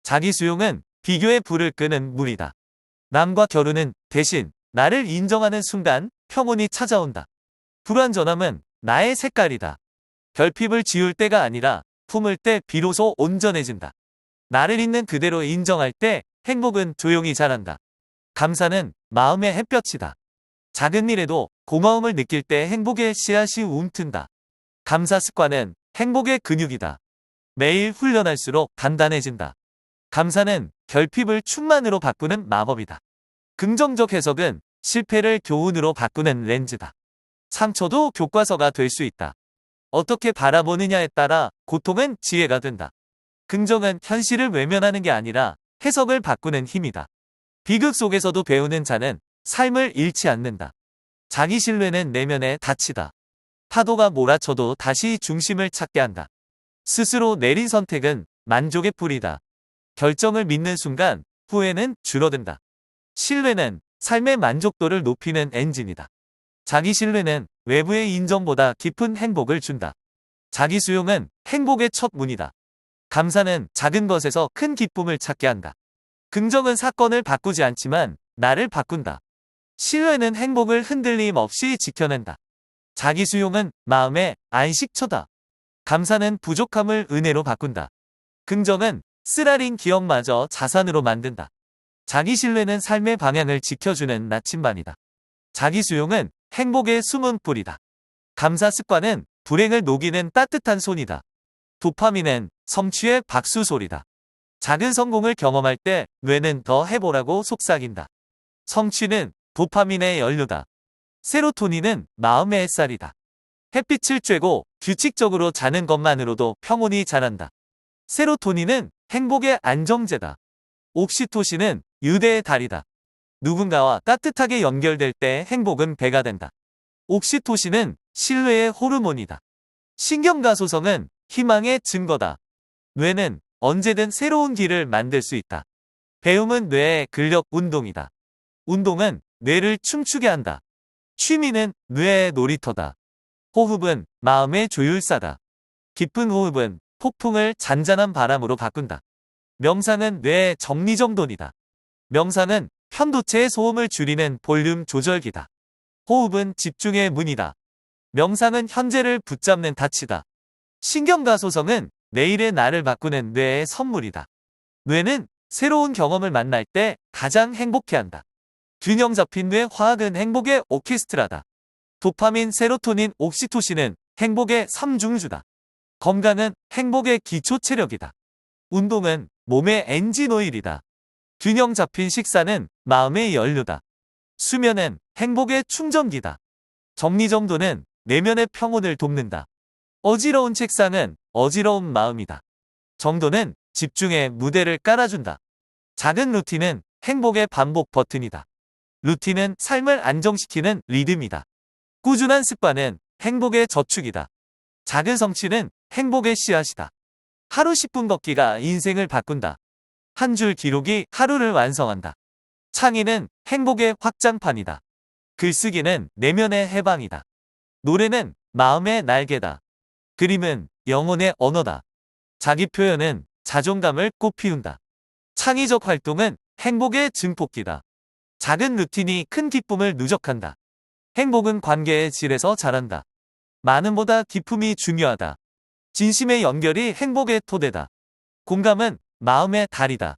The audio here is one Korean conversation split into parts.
자기 수용은 비교의 불을 끄는 물이다. 남과 겨루는 대신 나를 인정하는 순간 평온이 찾아온다. 불완전함은 나의 색깔이다. 결핍을 지울 때가 아니라 품을 때 비로소 온전해진다. 나를 있는 그대로 인정할 때 행복은 조용히 자란다. 감사는 마음의 햇볕이다. 작은 일에도 고마움을 느낄 때 행복의 씨앗이 움튼다. 감사 습관은 행복의 근육이다. 매일 훈련할수록 단단해진다. 감사는 결핍을 충만으로 바꾸는 마법이다. 긍정적 해석은 실패를 교훈으로 바꾸는 렌즈다. 상처도 교과서가 될 수 있다. 어떻게 바라보느냐에 따라 고통은 지혜가 된다. 긍정은 현실을 외면하는 게 아니라 해석을 바꾸는 힘이다. 비극 속에서도 배우는 자는 삶을 잃지 않는다. 자기 신뢰는 내면에 닫히다. 파도가 몰아쳐도 다시 중심을 찾게 한다. 스스로 내린 선택은 만족의 뿌리다. 결정을 믿는 순간 후회는 줄어든다. 신뢰는 삶의 만족도를 높이는 엔진이다. 자기 신뢰는 외부의 인정보다 깊은 행복을 준다. 자기 수용은 행복의 첫 문이다. 감사는 작은 것에서 큰 기쁨을 찾게 한다. 긍정은 사건을 바꾸지 않지만 나를 바꾼다. 신뢰는 행복을 흔들림 없이 지켜낸다. 자기 수용은 마음의 안식처다. 감사는 부족함을 은혜로 바꾼다. 긍정은 쓰라린 기억마저 자산으로 만든다. 자기 신뢰는 삶의 방향을 지켜주는 나침반이다. 자기 수용은 행복의 숨은 뿌리다. 감사 습관은 불행을 녹이는 따뜻한 손이다. 도파민은 성취의 박수 소리다. 작은 성공을 경험할 때 뇌는 더 해보라고 속삭인다. 성취는 도파민의 연료다. 세로토닌은 마음의 햇살이다. 햇빛을 쬐고 규칙적으로 자는 것만으로도 평온이 자란다. 세로토닌은 행복의 안정제다. 옥시토신은 유대의 달이다. 누군가와 따뜻하게 연결될 때 행복은 배가 된다. 옥시토신은 신뢰의 호르몬이다. 신경가소성은 희망의 증거다. 뇌는 언제든 새로운 길을 만들 수 있다. 배움은 뇌의 근력 운동이다. 운동은 뇌를 춤추게 한다. 취미는 뇌의 놀이터다. 호흡은 마음의 조율사다. 깊은 호흡은 폭풍을 잔잔한 바람으로 바꾼다. 명상은 뇌의 정리정돈이다. 명상은 편도체의 소음을 줄이는 볼륨 조절기다. 호흡은 집중의 문이다. 명상은 현재를 붙잡는 닫이다. 신경가소성은 내일의 나를 바꾸는 뇌의 선물이다. 뇌는 새로운 경험을 만날 때 가장 행복해한다. 균형 잡힌 뇌 화학은 행복의 오케스트라다. 도파민, 세로토닌, 옥시토신은 행복의 삼중주다. 건강은 행복의 기초 체력이다. 운동은 몸의 엔진 오일이다. 균형 잡힌 식사는 마음의 연료다. 수면은 행복의 충전기다. 정리정돈은 내면의 평온을 돕는다. 어지러운 책상은 어지러운 마음이다. 정돈은 집중의 무대를 깔아준다. 작은 루틴은 행복의 반복 버튼이다. 루틴은 삶을 안정시키는 리듬이다. 꾸준한 습관은 행복의 저축이다. 작은 성취는 행복의 씨앗이다. 하루 10분 걷기가 인생을 바꾼다. 한 줄 기록이 하루를 완성한다. 창의는 행복의 확장판이다. 글쓰기는 내면의 해방이다. 노래는 마음의 날개다. 그림은 영혼의 언어다. 자기 표현은 자존감을 꽃피운다. 창의적 활동은 행복의 증폭기다. 작은 루틴이 큰 기쁨을 누적한다. 행복은 관계의 질에서 자란다. 많음보다 깊음이 중요하다. 진심의 연결이 행복의 토대다. 공감은 마음의 달이다.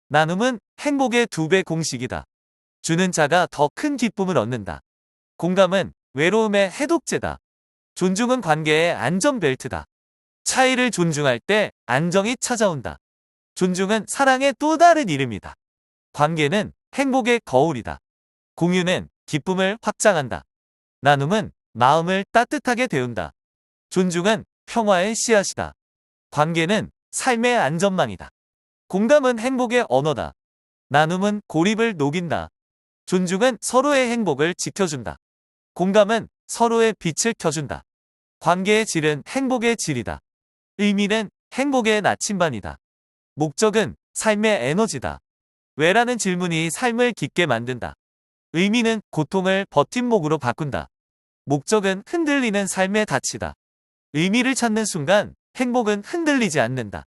나눔은 행복의 2배 공식이다. 주는 자가 더 큰 기쁨을 얻는다. 공감은 외로움의 해독제다. 존중은 관계의 안전벨트다. 차이를 존중할 때 안정이 찾아온다. 존중은 사랑의 또 다른 이름이다. 관계는 행복의 거울이다. 공유는 기쁨을 확장한다. 나눔은 마음을 따뜻하게 데운다. 존중은 평화의 씨앗이다. 관계는 삶의 안전망이다. 공감은 행복의 언어다. 나눔은 고립을 녹인다. 존중은 서로의 행복을 지켜준다. 공감은 서로의 빛을 켜준다. 관계의 질은 행복의 질이다. 의미는 행복의 나침반이다. 목적은 삶의 에너지다. 왜라는 질문이 삶을 깊게 만든다. 의미는 고통을 버팀목으로 바꾼다. 목적은 흔들리는 삶의 닻이다. 의미를 찾는 순간 행복은 흔들리지 않는다.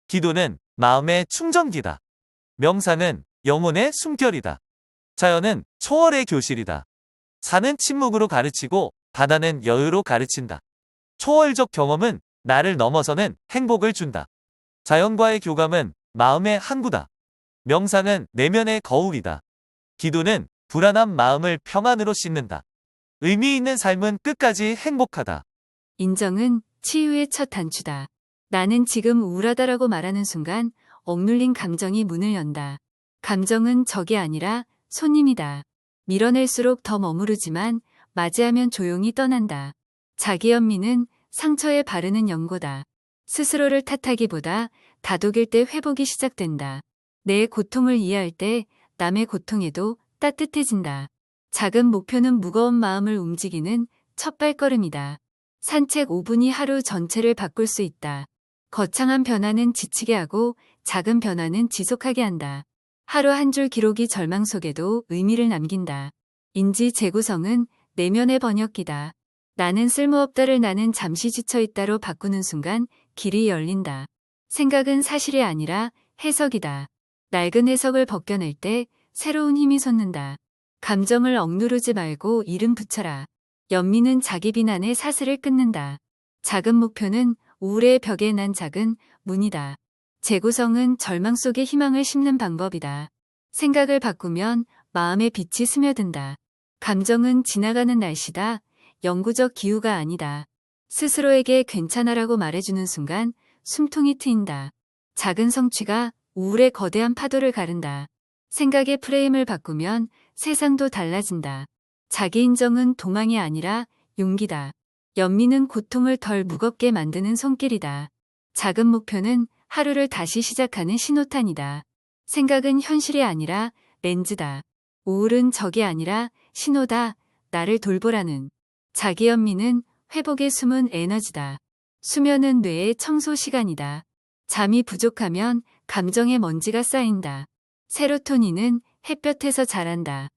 기도는 마음의 충전기다. 명상은 영혼의 숨결이다. 자연은 초월의 교실이다. 산은 침묵으로 가르치고 바다는 여유로 가르친다. 초월적 경험은 나를 넘어서는 행복을 준다. 자연과의 교감은 마음의 항구다. 명상은 내면의 거울이다. 기도는 불안한 마음을 평안으로 씻는다. 의미 있는 삶은 끝까지 행복하다. 인정은 치유의 첫 단추다. 나는 지금 우울하다라고 말하는 순간 억눌린 감정이 문을 연다. 감정은 적이 아니라 손님이다. 밀어낼수록 더 머무르지만 맞이하면 조용히 떠난다. 자기 연민은 상처에 바르는 연고다. 스스로를 탓하기보다 다독일 때 회복이 시작된다. 내 고통을 이해할 때 남의 고통에도 따뜻해진다. 작은 목표는 무거운 마음을 움직이는 첫 발걸음이다. 산책 5분이 하루 전체를 바꿀 수 있다. 거창한 변화는 지치게 하고 작은 변화는 지속하게 한다. 하루 한 줄 기록이 절망 속에도 의미를 남긴다. 인지 재구성은 내면의 번역기다. 나는 쓸모없다를 나는 잠시 지쳐있다로 바꾸는 순간 길이 열린다. 생각은 사실이 아니라 해석이다. 낡은 해석을 벗겨낼 때 새로운 힘이 솟는다. 감정을 억누르지 말고 이름 붙여라. 연민은 자기 비난의 사슬을 끊는다. 작은 목표는 우울의 벽에 난 작은 문이다. 재구성은 절망 속에 희망을 심는 방법이다. 생각을 바꾸면 마음의 빛이 스며든다. 감정은 지나가는 날씨다. 영구적 기후가 아니다. 스스로에게 괜찮아라고 말해주는 순간 숨통이 트인다. 작은 성취가 우울의 거대한 파도를 가른다. 생각의 프레임을 바꾸면 세상도 달라진다. 자기 인정은 도망이 아니라 용기다. 연민은 고통을 덜 무겁게 만드는 손길이다. 작은 목표는 하루를 다시 시작하는 신호탄이다. 생각은 현실이 아니라 렌즈다. 우울은 적이 아니라 신호다. 나를 돌보라는. 자기 연민은 회복의 숨은 에너지다. 수면은 뇌의 청소 시간이다. 잠이 부족하면 감정의 먼지가 쌓인다. 세로토닌은 햇볕에서 자란다.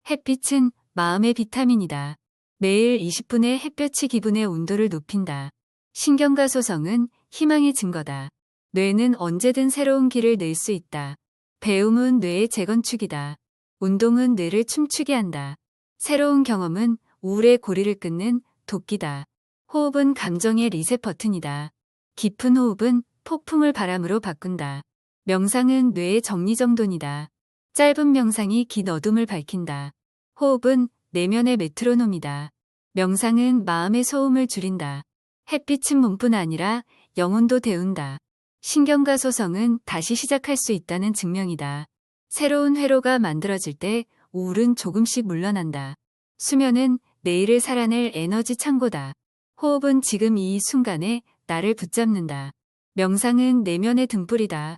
햇빛은 마음의 비타민이다. 매일 20분의 햇볕이 기분의 온도를 높인다. 신경과 소성은 희망의 증거다. 뇌는 언제든 새로운 길을 낼 수 있다. 배움은 뇌의 재건축이다. 운동은 뇌를 춤추게 한다. 새로운 경험은 우울의 고리를 끊는 도끼다. 호흡은 감정의 리셋 버튼이다. 깊은 호흡은 폭풍을 바람으로 바꾼다. 명상은 뇌의 정리정돈이다. 짧은 명상이 긴 어둠을 밝힌다. 호흡은 내면의 메트로놈이다. 명상은 마음의 소음을 줄인다. 햇빛은 몸뿐 아니라 영혼도 데운다. 신경과 소성은 다시 시작할 수 있다는 증명이다. 새로운 회로가 만들어질 때 우울은 조금씩 물러난다. 수면은 내일을 살아낼 에너지 창고다. 호흡은 지금 이 순간에 나를 붙잡는다. 명상은 내면의 등불이다.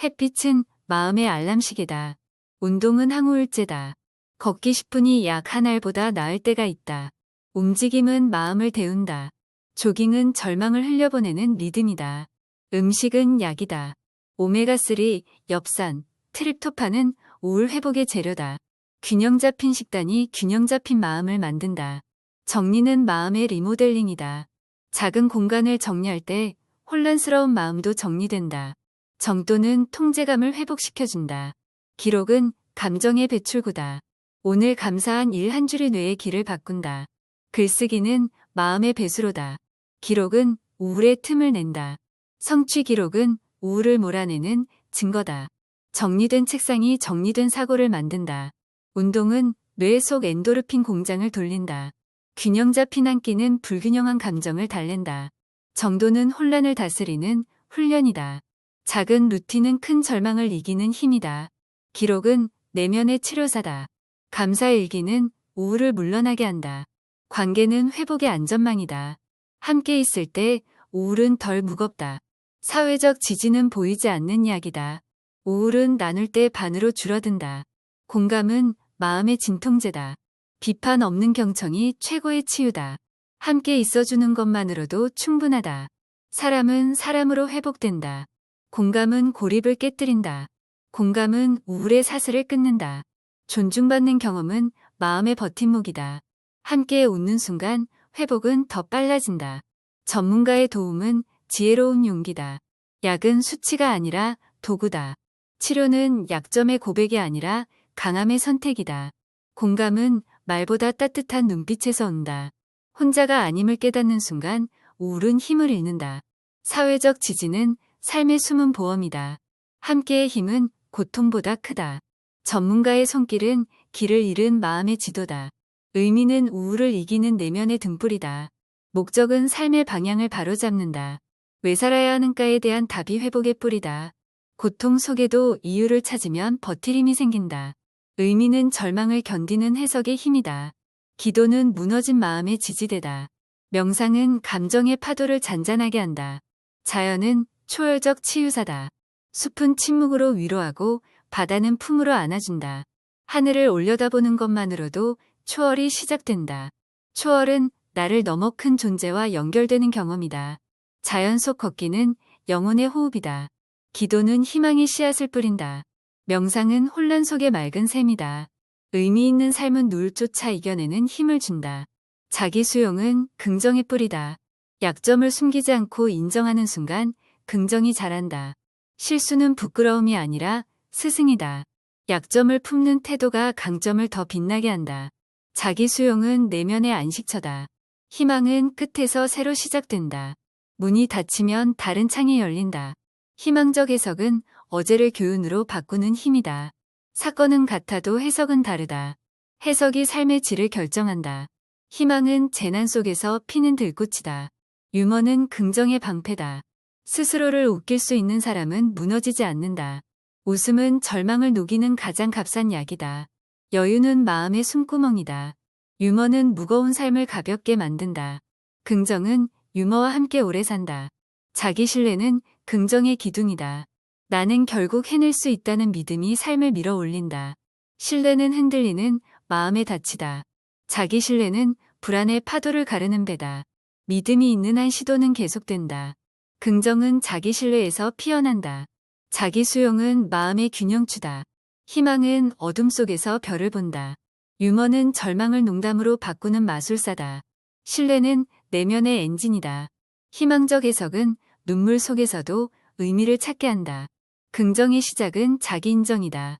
햇빛은 마음의 알람시계다. 운동은 항우울제다. 걷기 10분이 약 한 알보다 나을 때가 있다. 움직임은 마음을 데운다. 조깅은 절망을 흘려보내는 리듬이다. 음식은 약이다. 오메가3, 엽산, 트립토판은 우울 회복의 재료다. 균형 잡힌 식단이 균형 잡힌 마음을 만든다. 정리는 마음의 리모델링이다. 작은 공간을 정리할 때 혼란스러운 마음도 정리된다. 정돈은 통제감을 회복시켜준다. 기록은 감정의 배출구다. 오늘 감사한 일 한 줄이 뇌의 길을 바꾼다. 글쓰기는 마음의 배수로다. 기록은 우울의 틈을 낸다. 성취 기록은 우울을 몰아내는 증거다. 정리된 책상이 정리된 사고를 만든다. 운동은 뇌 속 엔도르핀 공장을 돌린다. 균형 잡힌 한 끼는 불균형한 감정을 달랜다. 정도는 혼란을 다스리는 훈련이다. 작은 루틴은 큰 절망을 이기는 힘이다. 기록은 내면의 치료사다. 감사 일기는 우울을 물러나게 한다. 관계는 회복의 안전망이다. 함께 있을 때 우울은 덜 무겁다. 사회적 지지는 보이지 않는 이야기다. 우울은 나눌 때 반으로 줄어든다. 공감은 마음의 진통제다. 비판 없는 경청이 최고의 치유다. 함께 있어주는 것만으로도 충분하다. 사람은 사람으로 회복된다. 공감은 고립을 깨뜨린다. 공감은 우울의 사슬을 끊는다. 존중받는 경험은 마음의 버팀목이다. 함께 웃는 순간 회복은 더 빨라진다. 전문가의 도움은 지혜로운 용기다. 약은 수치가 아니라 도구다. 치료는 약점의 고백이 아니라 강함의 선택이다. 공감은 말보다 따뜻한 눈빛에서 온다. 혼자가 아님을 깨닫는 순간 우울은 힘을 잃는다. 사회적 지지는 삶의 숨은 보험이다. 함께의 힘은 고통보다 크다. 전문가의 손길은 길을 잃은 마음의 지도다. 의미는 우울을 이기는 내면의 등불이다. 목적은 삶의 방향을 바로잡는다. 왜 살아야 하는가에 대한 답이 회복의 뿌리다. 고통 속에도 이유를 찾으면 버틸 힘이 생긴다. 의미는 절망을 견디는 해석의 힘이다. 기도는 무너진 마음의 지지대다. 명상은 감정의 파도를 잔잔하게 한다. 자연은 초월적 치유사다. 숲은 침묵으로 위로하고 바다는 품으로 안아준다. 하늘을 올려다보는 것만으로도 초월이 시작된다. 초월은 나를 넘어 큰 존재와 연결되는 경험이다. 자연 속 걷기는 영혼의 호흡이다. 기도는 희망의 씨앗을 뿌린다. 명상은 혼란 속의 맑은 샘이다. 의미 있는 삶은 누울조차 이겨내는 힘을 준다. 자기 수용은 긍정의 뿌리다. 약점을 숨기지 않고 인정하는 순간 긍정이 자란다. 실수는 부끄러움이 아니라 스승이다. 약점을 품는 태도가 강점을 더 빛나게 한다. 자기 수용은 내면의 안식처다. 희망은 끝에서 새로 시작된다. 문이 닫히면 다른 창이 열린다. 희망적 해석은 어제를 교훈으로 바꾸는 힘이다. 사건은 같아도 해석은 다르다. 해석이 삶의 질을 결정한다. 희망은 재난 속에서 피는 들꽃이다. 유머는 긍정의 방패다. 스스로를 웃길 수 있는 사람은 무너지지 않는다. 웃음은 절망을 녹이는 가장 값싼 약이다. 여유는 마음의 숨구멍이다. 유머는 무거운 삶을 가볍게 만든다. 긍정은 유머와 함께 오래 산다. 자기 신뢰는 긍정의 기둥이다. 나는 결국 해낼 수 있다는 믿음이 삶을 밀어 올린다. 신뢰는 흔들리는 마음의 닻이다. 자기 신뢰는 불안의 파도를 가르는 배다. 믿음이 있는 한 시도는 계속된다. 긍정은 자기 신뢰에서 피어난다. 자기 수용은 마음의 균형추다. 희망은 어둠 속에서 별을 본다. 유머는 절망을 농담으로 바꾸는 마술사다. 신뢰는 내면의 엔진이다. 희망적 해석은 눈물 속에서도 의미를 찾게 한다. 긍정의 시작은 자기 인정이다.